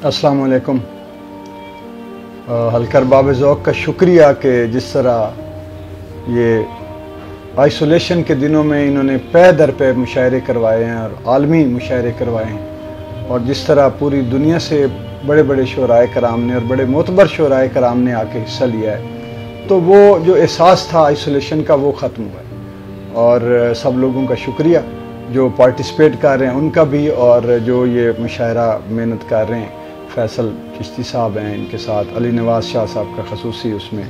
السلام علیکم۔ حلقہ باب ذوق کا شکریہ کہ جس طرح یہ آئسولیشن کے دنوں میں انہوں نے پے در پے مشاعرے کروائے ہیں اور عالمی مشاعرے کروائے ہیں، اور جس طرح پوری دنیا سے بڑے بڑے شعراء کرام نے اور بڑے معتبر شعراء کرام نے آ کے حصہ لیا ہے، تو وہ جو احساس تھا آئسولیشن کا وہ ختم ہوا ہے۔ اور سب لوگوں کا شکریہ جو پارٹیسپیٹ کر رہے ہیں ان کا بھی، اور جو یہ مشاعرہ محنت کر رہے ہیں، فیصل چشتی صاحب ہیں ان کے ساتھ، علی نواز شاہ صاحب کا خصوصی اس میں،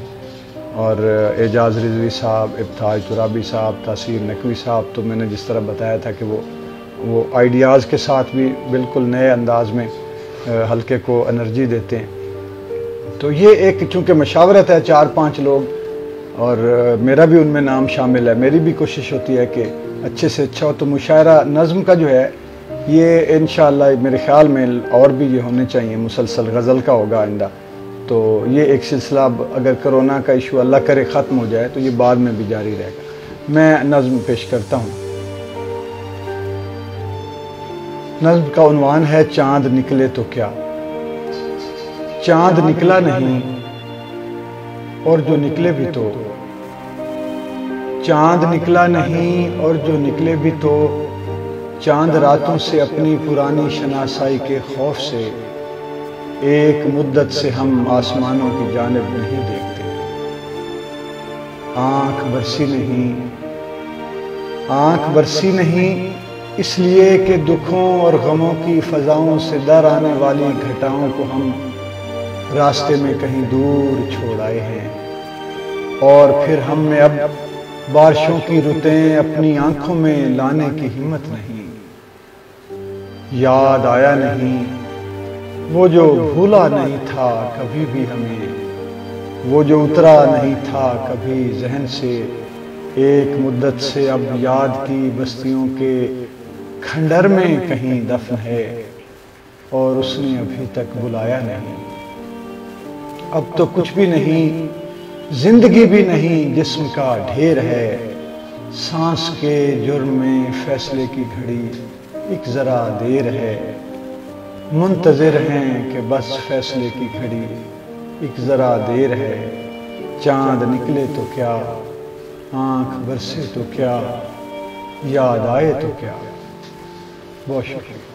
اور اعجاز رضوی صاحب، ابتہاج ترابی صاحب، تاثیر نقوی صاحب، تو میں نے جس طرح بتایا تھا کہ وہ آئیڈیاز کے ساتھ بھی بالکل نئے انداز میں حلقے کو انرجی دیتے ہیں۔ تو یہ ایک چونکہ مشاورت ہے 4-5 لوگ، اور میرا بھی ان میں نام شامل ہے، میری بھی کوشش ہوتی ہے کہ اچھے سے اچھا ہو۔ تو مشاعرہ نظم کا جو ہے یہ انشاءاللہ میرے خیال میں اور بھی یہ ہونے چاہیے، مسلسل غزل کا ہوگا آئندہ۔ تو یہ ایک سلسلہ اگر کرونا کا ایشو اللہ کرے ختم ہو جائے تو یہ بعد میں بھی جاری رہے گا۔ میں نظم پیش کرتا ہوں۔ نظم کا عنوان ہے چاند نکلے تو کیا۔ چاند نکلا نہیں اور جو نکلے بھی تو، چاند نکلا نہیں اور جو نکلے بھی تو، چاند راتوں سے اپنی پرانی شناسائی کے خوف سے، ایک مدت سے ہم آسمانوں کی جانب نہیں دیکھتے۔ آنکھ برسی نہیں، آنکھ برسی نہیں، اس لیے کہ دکھوں اور غموں کی فضاؤں سے در آنے والی گھٹاؤں کو ہم راستے میں کہیں دور چھوڑ آئے ہیں، اور پھر ہم میں اب بارشوں کی رتیں اپنی آنکھوں میں لانے کی ہمت نہیں۔ یاد آیا نہیں وہ جو بھولا نہیں تھا کبھی بھی ہمیں، وہ جو اترا نہیں تھا کبھی ذہن سے، ایک مدت سے اب یاد کی بستیوں کے کھنڈر میں کہیں دفن ہے، اور اس نے ابھی تک بلایا نہیں۔ اب تو کچھ بھی نہیں، زندگی بھی نہیں، جسم کا ڈھیر ہے، سانس کے جرم میں فیصلے کی گھڑی ایک ذرا دیر ہے، منتظر ہیں کہ بس فیصلے کی گھڑی ایک ذرا دیر ہے۔ چاند نکلے تو کیا، آنکھ برسے تو کیا، یاد آئے تو کیا۔ بہت شکریہ۔